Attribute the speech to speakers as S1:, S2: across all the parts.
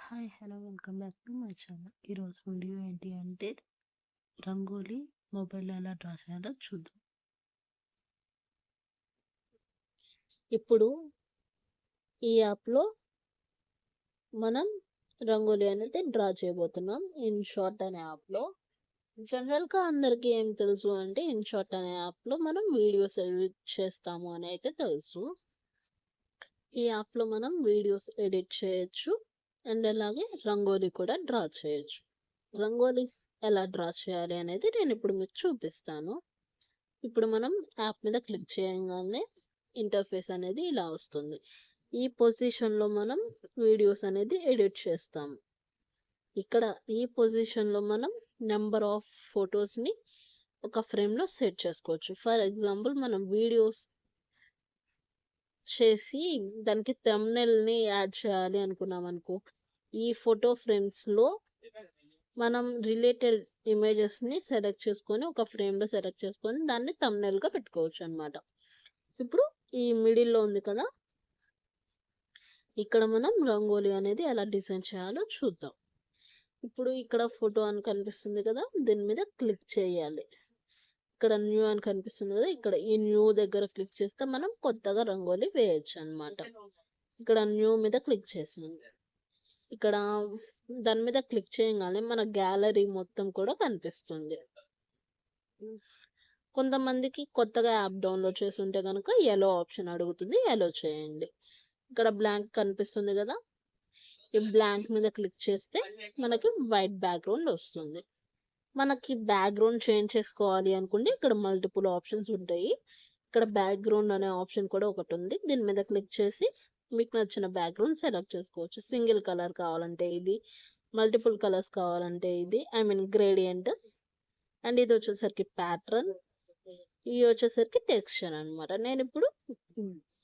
S1: Hi hello welcome back to my channel. ఈరోజు video ఏంటి అంటే రంగోలీ మొబైల్లో ఎలా డ్రా చేయాలో చూద్దాం. ఇప్పుడు ఈ యాప్లో మనం రంగోలీ అనేది డ్రా చేయబోతున్నాం. ఇన్ షార్ట్ అనే యాప్లో జనరల్గా అందరికీ ఏం తెలుసు అంటే ఇన్ షార్ట్ అనే యాప్లో మనం వీడియోస్ ఎడిట్ చేస్తాము అని అయితే తెలుసు. ఈ యాప్లో మనం వీడియోస్ ఎడిట్ చేయొచ్చు అండ్ అలాగే రంగోలీ కూడా డ్రా చేయొచ్చు. రంగోలీస్ ఎలా డ్రా చేయాలి అనేది నేను ఇప్పుడు మీకు చూపిస్తాను. ఇప్పుడు మనం యాప్ మీద క్లిక్ చేయగానే ఇంటర్ఫేస్ అనేది ఇలా వస్తుంది. ఈ పొజిషన్లో మనం వీడియోస్ అనేది ఎడిట్ చేస్తాము. ఇక్కడ ఈ పొజిషన్లో మనం నెంబర్ ఆఫ్ ఫొటోస్ని ఒక ఫ్రేమ్లో సెట్ చేసుకోవచ్చు. ఫర్ ఎగ్జాంపుల్ మనం వీడియోస్ చేసి దానికి థంబ్నెయిల్ని యాడ్ చేయాలి అనుకున్నాం అనుకో, ఈ ఫోటో ఫ్రేమ్స్లో మనం రిలేటెడ్ ఇమేజెస్ని సెలెక్ట్ చేసుకొని ఒక ఫ్రేమ్లో సెలెక్ట్ చేసుకొని దాన్ని థంబ్నెయిల్గా పెట్టుకోవచ్చు అనమాట. ఇప్పుడు ఈ మిడిల్లో ఉంది కదా, ఇక్కడ మనం రంగోలీ అనేది ఎలా డిజైన్ చేయాలో చూద్దాం. ఇప్పుడు ఇక్కడ ఫోటో అని కనిపిస్తుంది కదా, దీని మీద క్లిక్ చేయాలి. ఇక్కడ న్యూ అని కనిపిస్తుంది కదా, ఇక్కడ ఈ న్యూ దగ్గర క్లిక్ చేస్తే మనం కొత్తగా రంగోలీ వేయచ్చు అనమాట. ఇక్కడ న్యూ మీద క్లిక్ చేసాను. ఇక్కడ దాని మీద క్లిక్ చేయగానే మన గ్యాలరీ మొత్తం కూడా కనిపిస్తుంది. కొంతమందికి కొత్తగా యాప్ డౌన్లోడ్ చేసి ఉంటే కనుక ఎల్లో ఆప్షన్ అడుగుతుంది, ఎల్లో చేయండి. ఇక్కడ బ్లాంక్ కనిపిస్తుంది కదా, ఈ బ్లాంక్ మీద క్లిక్ చేస్తే మనకి వైట్ బ్యాక్గ్రౌండ్ వస్తుంది. మనకి బ్యాక్గ్రౌండ్ చేంజ్ చేసుకోవాలి అనుకుంటే ఇక్కడ మల్టిపుల్ ఆప్షన్స్ ఉంటాయి. ఇక్కడ బ్యాక్గ్రౌండ్ అనే ఆప్షన్ కూడా ఒకటి ఉంది. దీని మీద క్లిక్ చేసి మీకు నచ్చిన బ్యాక్గ్రౌండ్ సెలెక్ట్ చేసుకోవచ్చు. సింగిల్ కలర్ కావాలంటే ఇది, మల్టిపుల్ కలర్స్ కావాలంటే ఇది, గ్రేడియంట్. అండ్ ఇది వచ్చేసరికి ప్యాటర్న్, ఇది వచ్చేసరికి టెక్స్చర్ అనమాట. నేను ఇప్పుడు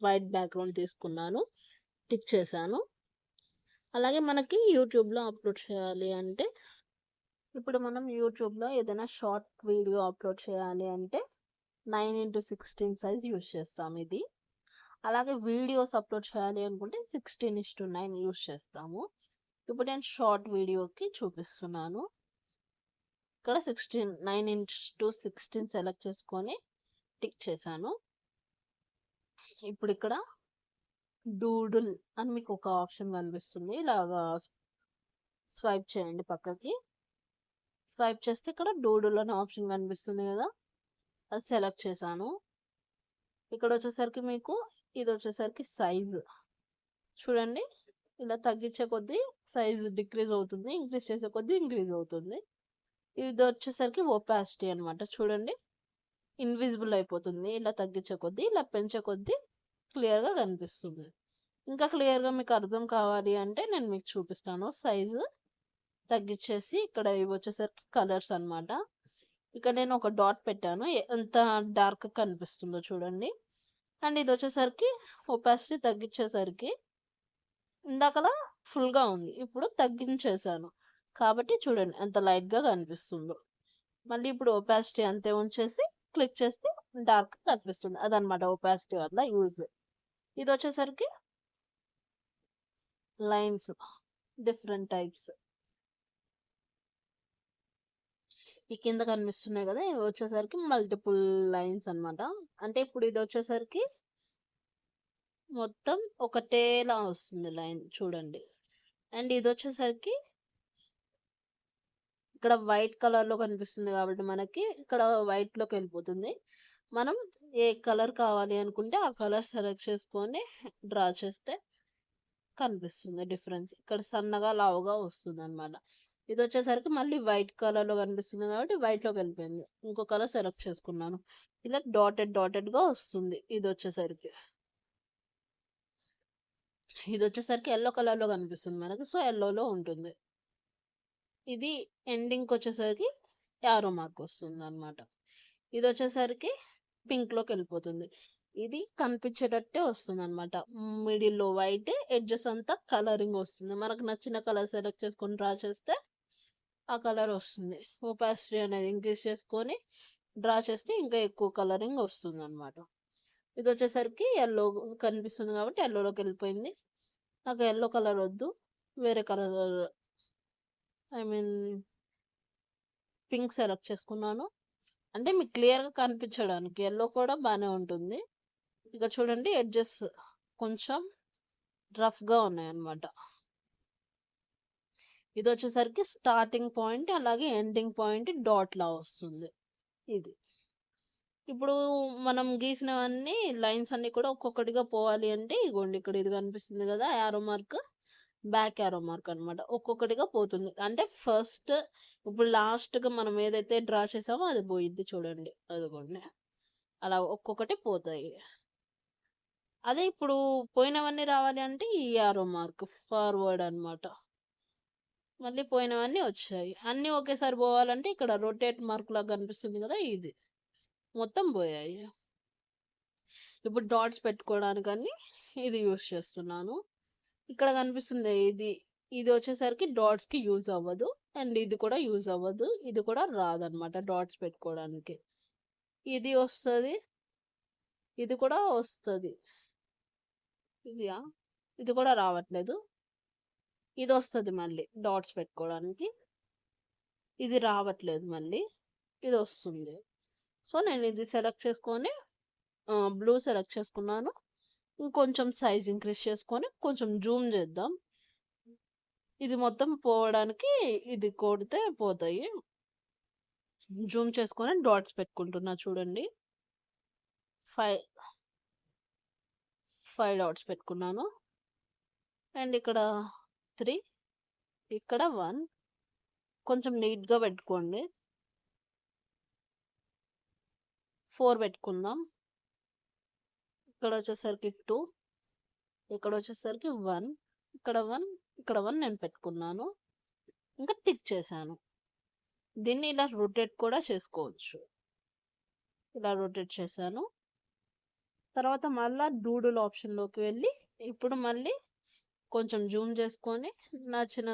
S1: వైట్ బ్యాక్గ్రౌండ్ తీసుకున్నాను, టిక్ చేశాను. అలాగే మనకి యూట్యూబ్లో అప్లోడ్ చేయాలి అంటే, ఇప్పుడు మనం యూట్యూబ్లో ఏదైనా షార్ట్ వీడియో అప్లోడ్ చేయాలి అంటే 9:16 సైజ్ యూజ్ చేస్తాం ఇది. అలాగే వీడియోస్ అప్లోడ్ చేయాలి అనుకుంటే 16:9 యూజ్ చేస్తాము. ఇప్పుడు నేను షార్ట్ వీడియోకి చూపిస్తున్నాను. ఇక్కడ 9:16 సెలెక్ట్ చేసుకొని టిక్ చేశాను. ఇప్పుడు ఇక్కడ డూడుల్ అని మీకు ఒక ఆప్షన్ కనిపిస్తుంది. ఇలాగా స్వైప్ చేయండి పక్కకి. స్వైప్ చేస్తే ఇక్కడ డూడుల్ అనే ఆప్షన్ కనిపిస్తుంది కదా, అది సెలెక్ట్ చేశాను. ఇక్కడ వచ్చేసరికి మీకు ఇది వచ్చేసరికి సైజు చూడండి, ఇలా తగ్గించే కొద్దీ సైజు డిక్రీజ్ అవుతుంది, ఇంక్రీజ్ చేసే కొద్దీ ఇంక్రీజ్ అవుతుంది. ఇది వచ్చేసరికి ఒపాసిటీ అనమాట. చూడండి, ఇన్విజిబుల్ అయిపోతుంది. ఇలా తగ్గించే కొద్దీ, ఇలా పెంచే కొద్దీ క్లియర్గా కనిపిస్తుంది. ఇంకా క్లియర్గా మీకు అర్థం కావాలి అంటే నేను మీకు చూపిస్తాను. సైజు తగ్గించేసి ఇక్కడ ఇవి వచ్చేసరికి కలర్స్ అనమాట. ఇక్కడ నేను ఒక డాట్ పెట్టాను, ఎంత డార్క్ కనిపిస్తుందో చూడండి. అండ్ ఇది వచ్చేసరికి ఒపాసిటీ తగ్గించేసరికి ఇందాకలా ఫుల్గా ఉంది, ఇప్పుడు తగ్గించేసాను కాబట్టి చూడండి ఎంత లైట్గా కనిపిస్తుందో. మళ్ళీ ఇప్పుడు ఒపాసిటీ అంతే ఉంచేసి క్లిక్ చేస్తే డార్క్ కనిపిస్తుంది. అదనమాట ఒపాసిటీ వల్ల యూజ్. ఇది వచ్చేసరికి లైన్స్, డిఫరెంట్ టైప్స్. ఈ కింద కనిపిస్తున్నాయి కదా, ఇవి వచ్చేసరికి మల్టిపుల్ లైన్స్ అనమాట. అంటే ఇప్పుడు ఇది వచ్చేసరికి మొత్తం ఒకటేలా వస్తుంది లైన్ చూడండి. అండ్ ఇది వచ్చేసరికి ఇక్కడ వైట్ కలర్లో కనిపిస్తుంది కాబట్టి మనకి ఇక్కడ వైట్లోకి వెళ్ళిపోతుంది. మనం ఏ కలర్ కావాలి అనుకుంటే ఆ కలర్ సెలెక్ట్ చేసుకొని డ్రా చేస్తే కనిపిస్తుంది డిఫరెన్స్. ఇక్కడ సన్నగా లావుగా వస్తుంది అనమాట. ఇది వచ్చేసరికి మళ్ళీ వైట్ కలర్లో కనిపిస్తుంది కాబట్టి వైట్లోకి వెళ్ళిపోయింది. ఇంకో కలర్ సెలెక్ట్ చేసుకున్నాను, ఇలా డాటెడ్గా వస్తుంది. ఇది వచ్చేసరికి ఎల్లో కలర్లో కనిపిస్తుంది మనకి, సో ఎల్లోలో ఉంటుంది. ఇది ఎండింగ్కి వచ్చేసరికి యారో మార్క్ వస్తుంది అనమాట. ఇది వచ్చేసరికి పింక్లోకి వెళ్ళిపోతుంది. ఇది కనిపించేటట్టే వస్తుంది అనమాట. మిడిల్లో వైట్, ఎడ్జెస్ అంతా కలరింగ్ వస్తుంది. మనకు నచ్చిన కలర్ సెలెక్ట్ చేసుకొని డ్రా చేస్తే ఆ కలర్ వస్తుంది. ఒపాసిటీ అనేది ఇంక్రీజ్ చేసుకొని డ్రా చేస్తే ఇంకా ఎక్కువ కలరింగ్ వస్తుంది అనమాట. ఇది వచ్చేసరికి ఎల్లో కనిపిస్తుంది కాబట్టి ఎల్లోలోకి వెళ్ళిపోయింది. నాకు ఎల్లో కలర్ వద్దు, వేరే colour I mean pink select చేసుకున్నాను. అంటే మీకు క్లియర్‌గా కనిపించడానికి. యెల్లో కూడా బానే ఉంటుంది. ఇక్కడ చూడండి ఎడ్జెస్ కొంచెం రఫ్‌గా ఉన్నాయన్నమాట. ఇదొచ్చేసరికి స్టార్టింగ్ పాయింట్ అలాగే ఎండింగ్ పాయింట్ డాట్‌లా వస్తుంది ఇది. ఇప్పుడు మనం గీసినవన్నీ లైన్స్ అన్నీ కూడా ఒక్కొక్కటిగా పోవాలి అంటే ఇగోండి ఇక్కడ ఇది కనిపిస్తుంది కదా! Arrow mark, back arrow mark అనమాట. ఒక్కొక్కటిగా పోతుంది. అంటే ఫస్ట్ ఇప్పుడు లాస్ట్‌గా మనం ఏదైతే డ్రా చేసామో అది పోయిద్ది చూడండి. అదిగోండి. అలా ఒక్కొక్కటి పోతాయి. అదే ఇప్పుడు పోయినవన్నీ రావాలి అంటే ఈ యారో మార్క్ ఫార్వర్డ్ అనమాట. మళ్ళీ పోయినవన్నీ వచ్చాయి. అన్నీ ఒకేసారి పోవాలంటే ఇక్కడ రొటేట్ మార్క్ లాగా కనిపిస్తుంది కదా! ఇది. మొత్తం పోయాయి. ఇప్పుడు డాట్స్ పెట్టుకోవడానికని ఇది యూజ్ చేస్తున్నాను. ఇక్కడ కనిపిస్తుంది ఇది. ఇది వచ్చేసరికి డాట్స్‌కి యూజ్ అవ్వదు. అండ్ ఇది కూడా యూజ్ అవ్వదు. ఇది కూడా రాదనమాట డాట్స్ పెట్టుకోవడానికి. ఇది వస్తది. ఇది కూడా వస్తది. ఇదా? ఇది కూడా రావట్లేదు. ఇదొస్తది మళ్ళీ డాట్స్ పెట్టుకోవడానికి. ఇది రావట్లేదు మళ్ళీ. ఇదొస్తుంది. సో, నేను ఇది సెలెక్ట్ చేసుకొని బ్లూ సెలెక్ట్ చేసుకున్నాను. ఇంకొంచెం సైజ్ ఇంక్రీజ్ చేసుకొని కొంచెం జూమ్ చేద్దాం. ఇది మొత్తం పోవడానికి ఇది కొడితే పోతాయి. జూమ్ చేసుకొని డాట్స్ పెట్టుకుంటున్నా చూడండి. 5 డాట్స్ పెట్టుకున్నాను. అండ్ ఇక్కడ 3, ఇక్కడ 1 కొంచెం నీట్‌గా పెట్టుకోండి. 4 పెట్టుకుందాం. ఇక్కడ వచ్చేసరికి 2, ఇక్కడ వచ్చేసరికి 1, ఇక్కడ 1, ఇక్కడ 1 నేను పెట్టుకున్నాను. ఇంకా టిక్ చేశాను. దీన్ని ఇలా రొటేట్ కూడా చేసుకోవచ్చు. ఇలా రొటేట్ చేశాను. తర్వాత మళ్ళా డూడుల్ ఆప్షన్‌లోకి వెళ్ళి ఇప్పుడు మళ్ళీ కొంచెం జూమ్ చేసుకొని నచ్చిన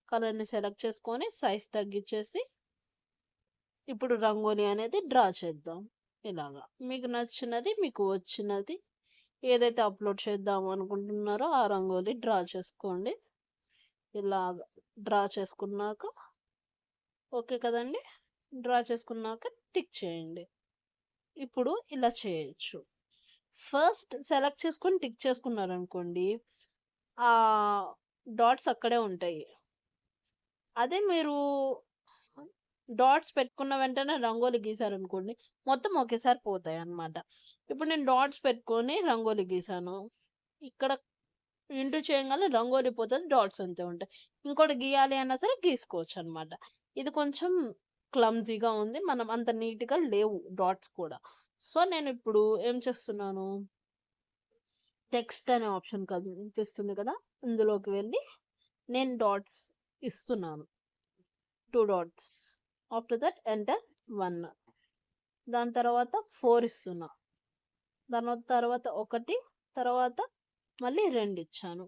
S1: కలర్‌ని సెలెక్ట్ చేసుకొని సైజ్ తగ్గించేసి ఇప్పుడు రంగోలి అనేది డ్రా చేద్దాం. ఇలాగా మీకు నచ్చినది మీకు వచ్చినది ఏదైతే అప్లోడ్ చేద్దాం అనుకుంటున్నారో ఆ రంగోలి డ్రా చేసుకోండి. ఇలాగ డ్రా చేసుకున్నాక ఓకే కదండి. డ్రా చేసుకున్నాక టిక్ చేయండి. ఇప్పుడు ఇలా చేయొచ్చు. ఫస్ట్ సెలెక్ట్ చేసుకొని టిక్ చేసుకున్నారనుకోండి ఆ డాట్స్ అక్కడే ఉంటాయి. అదే మీరు డాట్స్ పెట్టుకున్న వెంటనే రంగోలి గీసారనుకోండి మొత్తం ఒకేసారి పోతాయి అన్నమాట. ఇప్పుడు నేను డాట్స్ పెట్టుకొని రంగోలి గీసాను. ఇక్కడ ఇంటూ చేయంగానే రంగోలి పోతది. డాట్స్ అంతే ఉంటాయి. ఇంకోటి గీయాలి అన్నా సరే గీసుకోవచ్చు అన్నమాట. ఇది కొంచెం క్లమ్జీగా ఉంది. మనం అంత నీట్‌గా లేవు డాట్స్ కూడా. సో, నేను ఇప్పుడు ఏం చేస్తున్నాను టెక్స్ట్ అనే ఆప్షన్ కనిపిస్తుంది కదా! ఇందులోకి వెళ్ళి నేను డాట్స్ ఇస్తున్నాను. 2 డాట్స్. After that enter 1. దాని తర్వాత 4 ఇస్తున్నా. దాని తర్వాత 1 తర్వాత మళ్ళీ 2 ఇచ్చాను.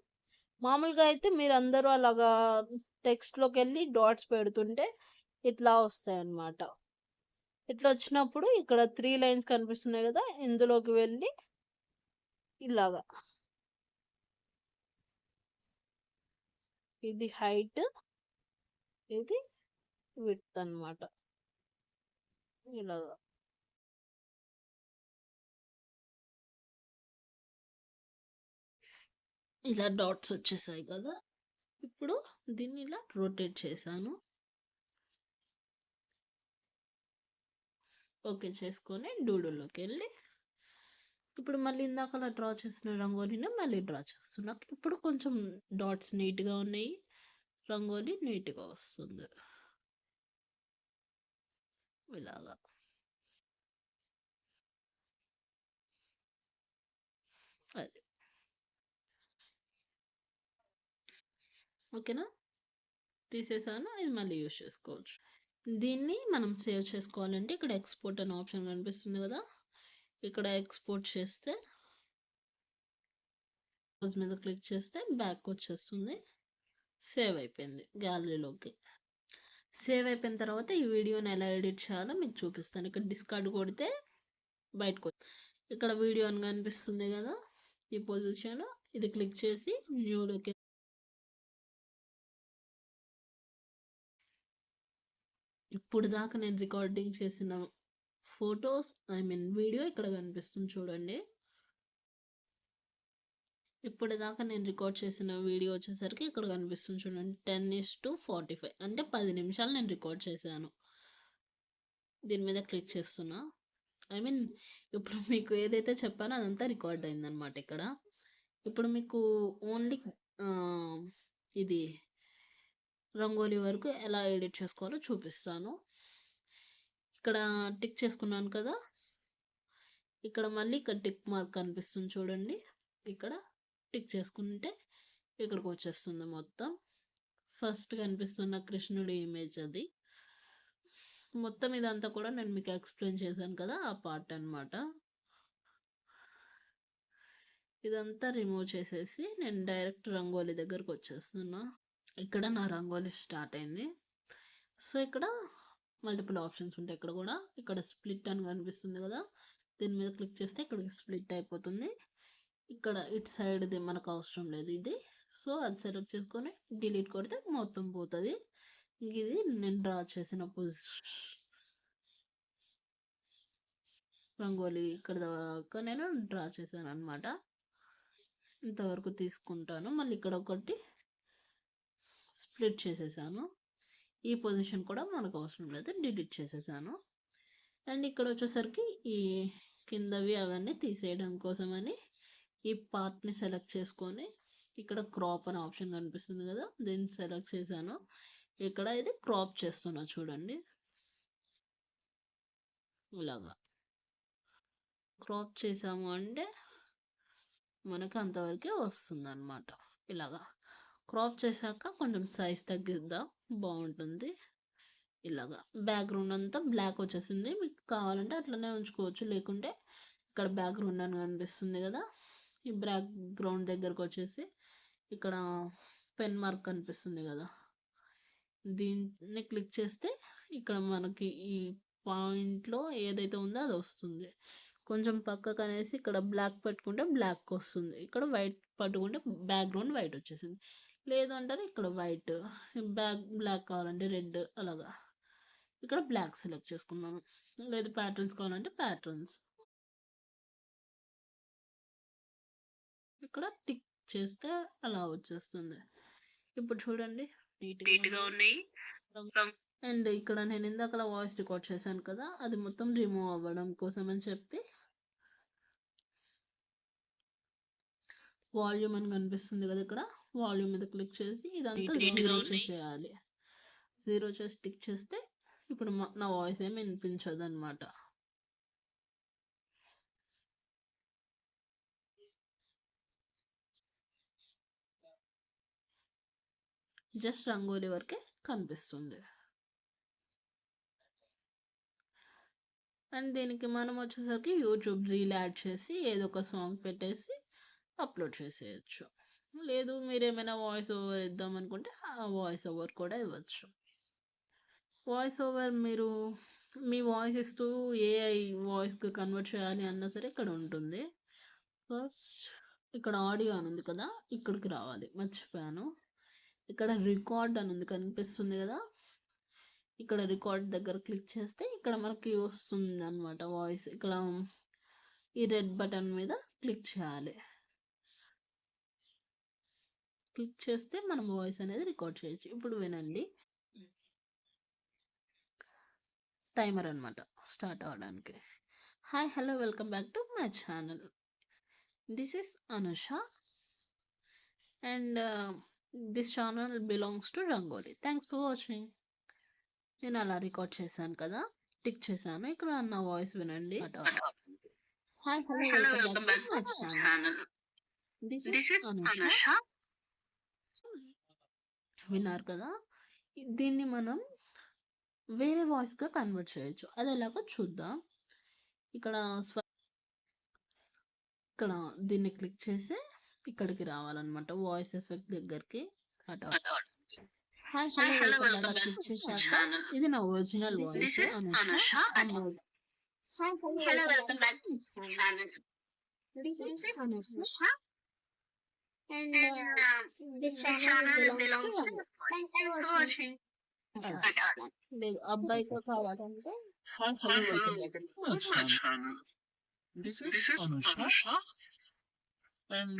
S1: మామూలుగా అయితే మీరందరూ అలాగా టెక్స్ట్‌లోకి వెళ్ళి డాట్స్ పెడుతుంటే ఇట్లా వస్తాయన్నమాట. ఇట్లా వచ్చినప్పుడు ఇక్కడ 3 లైన్స్ కనిపిస్తున్నాయి కదా! ఇందులోకి వెళ్ళి ఇలాగా ఇది హైట్, ఇది విడ్త్ అన్నమాట. ఇలాగా. ఇలా డాట్స్ వచ్చేసాయి కదా! ఇప్పుడు దీన్ని ఇలా రొటేట్ చేశాను. ఓకే చేసుకొని డూడుల్లోకి వెళ్ళి ఇప్పుడు మళ్ళీ ఇందాకలా డ్రా చేసిన రంగోలీని మళ్ళీ డ్రా చేస్తున్నా. ఇప్పుడు కొంచెం డాట్స్ నీట్‌గా ఉన్నాయి. రంగోలి నీట్‌గా వస్తుంది. ఇలాగా. అది. ఓకేనా? తీసేసాను. ఇది మళ్ళీ యూజ్ చేసుకోవచ్చు. దీన్ని మనం సేవ్ చేసుకోవాలంటే ఇక్కడ ఎక్స్‌పోర్ట్ అనే ఆప్షన్ కనిపిస్తుంది కదా! ఇక్కడ ఎక్స్‌పోర్ట్ చేస్తే క్లోజ్ మీద క్లిక్ చేస్తే బ్యాక్ వచ్చేస్తుంది. సేవ్ అయిపోయింది గ్యాలరీలోకి. సేవ్ అయిపోయిన తర్వాత ఈ వీడియోని ఎలా ఎడిట్ చేయాలో మీకు చూపిస్తాను. ఇక్కడ డిస్కార్డ్ కొడితే బయటకు ఇక్కడ వీడియో అని కనిపిస్తుంది కదా! ఈ పొజిషన్ ఇది క్లిక్ చేసి న్యూలోకి ఇప్పుడు దాకా నేను రికార్డింగ్ చేసిన ఫోటో వీడియో ఇక్కడ కనిపిస్తుంది చూడండి. ఇప్పటిదాకా నేను రికార్డ్ చేసిన వీడియో వచ్చేసరికి ఇక్కడ కనిపిస్తుంది చూడండి. 10:45 అంటే 10 నిమిషాలు నేను రికార్డ్ చేశాను. దీని మీద క్లిక్ చేస్తున్నా. ఇప్పుడు మీకు ఏదైతే చెప్పానో అదంతా రికార్డ్ అయిందనమాట ఇక్కడ. ఇప్పుడు మీకు ఓన్లీ ఇది రంగోలీ వరకు ఎలా ఎడిట్ చేసుకోవాలో చూపిస్తాను. ఇక్కడ టిక్ చేసుకున్నాను కదా, ఇక్కడ మళ్ళీ ఇక్కడ టిక్ మార్క్ కనిపిస్తుంది చూడండి. ఇక్కడ టిక్ చేసుకుంటే ఇక్కడికి వచ్చేస్తుంది మొత్తం. ఫస్ట్ కనిపిస్తున్న కృష్ణుడి ఇమేజ్ అది. మొత్తం ఇదంతా కూడా నేను మీకు ఎక్స్ప్లెయిన్ చేశాను కదా, ఆ పార్ట్ అన్నమాట. ఇదంతా రిమూవ్ చేసేసి నేను డైరెక్ట్ రంగోలీ దగ్గరకు వచ్చేస్తున్నా. ఇక్కడ నా రంగోలీ స్టార్ట్ అయింది. సో ఇక్కడ మల్టిపుల్ ఆప్షన్స్ ఉంటాయి. ఇక్కడ కూడా ఇక్కడ స్ప్లిట్ అని కనిపిస్తుంది కదా, దీని మీద క్లిక్ చేస్తే ఇక్కడికి స్ప్లిట్ అయిపోతుంది. ఇక్కడ ఇటు సైడ్ది మనకు అవసరం లేదు ఇది. సో అది సెలెక్ట్ చేసుకొని డిలీట్ కొడితే మొత్తం పోతుంది. ఇది నేను డ్రా చేసిన రంగోలీ ఇక్కడ దాకా నేను డ్రా చేశాను అనమాట. ఇంతవరకు తీసుకుంటాను. మళ్ళీ ఇక్కడ ఒకటి స్ప్లిట్ చేసేసాను. ఈ పొజిషన్ కూడా మనకు అవసరం లేదు, డిలీట్ చేసేసాను. అండ్ ఇక్కడ వచ్చేసరికి ఈ కిందవి అవన్నీ తీసేయడం కోసమని ఈ పార్ట్ని సెలెక్ట్ చేసుకొని ఇక్కడ క్రాప్ అనే ఆప్షన్ కనిపిస్తుంది కదా, దీన్ని సెలెక్ట్ చేశాను. ఇక్కడ ఇది క్రాప్ చేస్తున్నా చూడండి. ఇలాగా క్రాప్ చేసాము అంటే మనకు అంతవరకే వస్తుంది అనమాట. ఇలాగా క్రాప్ చేశాక కొంచెం సైజ్ తగ్గిద్దాం, బాగుంటుంది. ఇలాగా బ్యాక్గ్రౌండ్ అంతా బ్లాక్ వచ్చేసింది. మీకు కావాలంటే అట్లనే ఉంచుకోవచ్చు, లేకుంటే ఇక్కడ బ్యాక్గ్రౌండ్ అని కనిపిస్తుంది కదా, ఈ బ్యాక్గ్రౌండ్ దగ్గరకు వచ్చేసి ఇక్కడ పెన్ మార్క్ కనిపిస్తుంది కదా, దీన్ని క్లిక్ చేస్తే ఇక్కడ మనకి ఈ పాయింట్లో ఏదైతే ఉందో అది వస్తుంది. కొంచెం పక్కకు అనేసి ఇక్కడ బ్లాక్ పెట్టుకుంటే బ్లాక్ వస్తుంది, ఇక్కడ వైట్ పట్టుకుంటే బ్యాక్గ్రౌండ్ వైట్ వచ్చేసింది. లేదు అంటారు ఇక్కడ వైట్, బ్లాక్ కావాలంటే రెడ్, అలాగా ఇక్కడ బ్లాక్ సెలెక్ట్ చేసుకున్నాను. లేదు ప్యాటర్న్స్ కావాలంటే ప్యాటర్న్స్ ఇక్కడ టిక్ చేస్తే అలా వచ్చేస్తుంది. ఇప్పుడు చూడండి నీట్గా ఉన్నాయి. అండ్ ఇక్కడ నేను ఇందాక వాయిస్ రికార్డ్ చేశాను కదా, అది మొత్తం రిమూవ్ అవ్వడం కోసం అని చెప్పి వాల్యూమ్ అని కనిపిస్తుంది కదా, ఇక్కడ వాల్యూమ్ మీద క్లిక్ చేసి ఇదంతా జీరో చేసేయాలి. జీరో చేసి టిక్ చేస్తే ఇప్పుడు నా వాయిస్ ఏమి వినిపించదు అనమాట. జస్ట్ రంగోలీ వరకే కనిపిస్తుంది. అండ్ దీనికి మనం వచ్చేసరికి యూట్యూబ్ రీల్ యాడ్ చేసి ఏదో ఒక సాంగ్ పెట్టేసి అప్లోడ్ చేసేయచ్చు. లేదు మీరు ఏమైనా వాయిస్ ఓవర్ ఇద్దాం అనుకుంటే ఆ వాయిస్ ఓవర్ కూడా ఇవ్వచ్చు. వాయిస్ ఓవర్ మీరు మీ వాయిస్ ఇస్తూ ఏఐ వాయిస్కి కన్వర్ట్ చేయాలి అన్నా సరే ఇక్కడ ఉంటుంది. ఫస్ట్ ఇక్కడ ఆడియో అని ఉంది కదా, ఇక్కడికి రావాలి, మర్చిపోయాను. ఇక్కడ రికార్డ్ అని ఉంది కనిపిస్తుంది కదా, ఇక్కడ రికార్డ్ దగ్గర క్లిక్ చేస్తే ఇక్కడ మనకి వస్తుంది అనమాట వాయిస్. ఇక్కడ ఈ రెడ్ బటన్ మీద క్లిక్ చేయాలి. క్లిక్ చేస్తే మనం వాయిస్ అనేది రికార్డ్ చేయొచ్చు. ఇప్పుడు వినండి, టైమర్ అనమాట స్టార్ట్ అవ్వడానికి. Hi hello welcome back to my channel. This is Anusha and this channel belongs to rangoli. Thanks for watching. నేను అలా రికార్డ్ చేశాను కదా, టిక్ చేశాను. ఇక్కడ నా వాయిస్ వినండి. Hi hello welcome back to my channel. This is Anusha. విన్నారు కదా, దీన్ని మనం వేరే వాయిస్గా కన్వర్ట్ చేయొచ్చు. అది ఎలాగో చూద్దాం. ఇక్కడ ఇక్కడ దీన్ని క్లిక్ చేసి ఇక్కడికి రావాలన్నమాట, వాయిస్ ఎఫెక్ట్ దగ్గరికి. Hi hello welcome back click చేశాక ఇది నా original voice Anusha. Hi hello welcome back to channel. This is Anusha and this channel belongs to. Thanks for watching. లేదు అబ్బాయితో కావాలంటే
S2: Hi, hello, welcome back to my channel. This is Anusha, and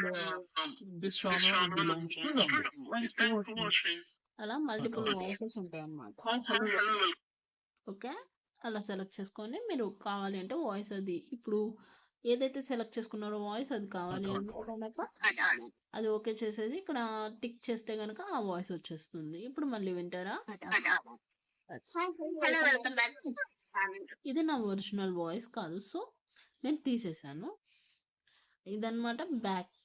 S2: this channel belongs to Rambu. Thanks for watching.
S1: అలా multiple voices ఉంటాయి అన్నమాట.
S2: Hi, hello,
S1: okay, అలా select చేసుకొని మీరు కావాలి అంటే వాయిస్ అది ఇప్పుడు ఏదైతే సెలెక్ట్ చేసుకున్నారో వాయిస్ అది కావాలి అంటే కనుక అది ఓకే చేసేసి ఇక్కడ టిక్ చేస్తే కనుక ఆ వాయిస్ వచ్చేస్తుంది. ఇప్పుడు మళ్ళీ వింటారా? ఇది నా ఒరిజినల్ వాయిస్ కాదు, సో నేను తీసేసాను. ఇదన్నమాట బ్యాక్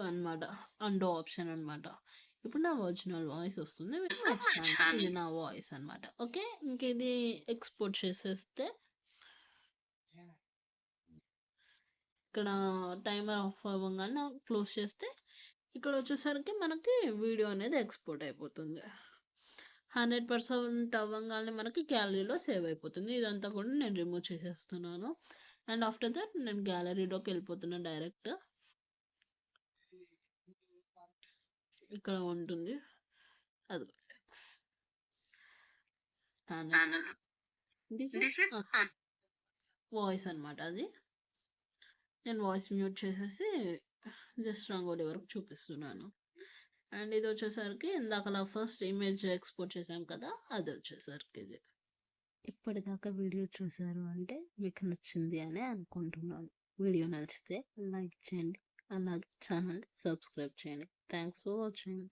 S1: అన్నమాట, అండో ఆప్షన్ అన్నమాట. ఇప్పుడు నా ఒరిజినల్ వాయిస్ వస్తుంది. ఇది నా వాయిస్ అన్నమాట. ఓకే, ఇంక ఇది ఎక్స్పోర్ట్ చేసేస్తే ఇక్కడ టైమర్ ఆఫ్ అవ్వగానే క్లోజ్ చేస్తే ఇక్కడ వచ్చేసరికి మనకి వీడియో అనేది ఎక్స్పోర్ట్ అయిపోతుంది. 100% అవ్వగానే మనకి గ్యాలరీలో సేవ్ అయిపోతుంది. ఇదంతా కూడా నేను రిమూవ్ చేసేస్తున్నాను. అండ్ ఆఫ్టర్ దట్ నేను గ్యాలరీలోకి వెళ్ళిపోతున్నా డైరెక్ట్. ఇక్కడ ఉంటుంది అది. దిస్ ఇస్ వాయిస్ అన్నమాట. అది నేను వాయిస్ మ్యూట్ చేసేసి జస్ట్ రంగోలి వరకు చూపిస్తున్నాను. అండ్ ఇది వచ్చేసరికి ఇందాకలా ఫస్ట్ ఇమేజ్ ఎక్స్పోర్ట్ చేసాం కదా, అది వచ్చేసరికి ఇది. ఇప్పటిదాకా వీడియో చూసారు అంటే మీకు నచ్చింది అని అనుకుంటున్నాను. వీడియో నచ్చితే లైక్ చేయండి, అలాగే ఛానల్ సబ్స్క్రైబ్ చేయండి. Thanks for watching.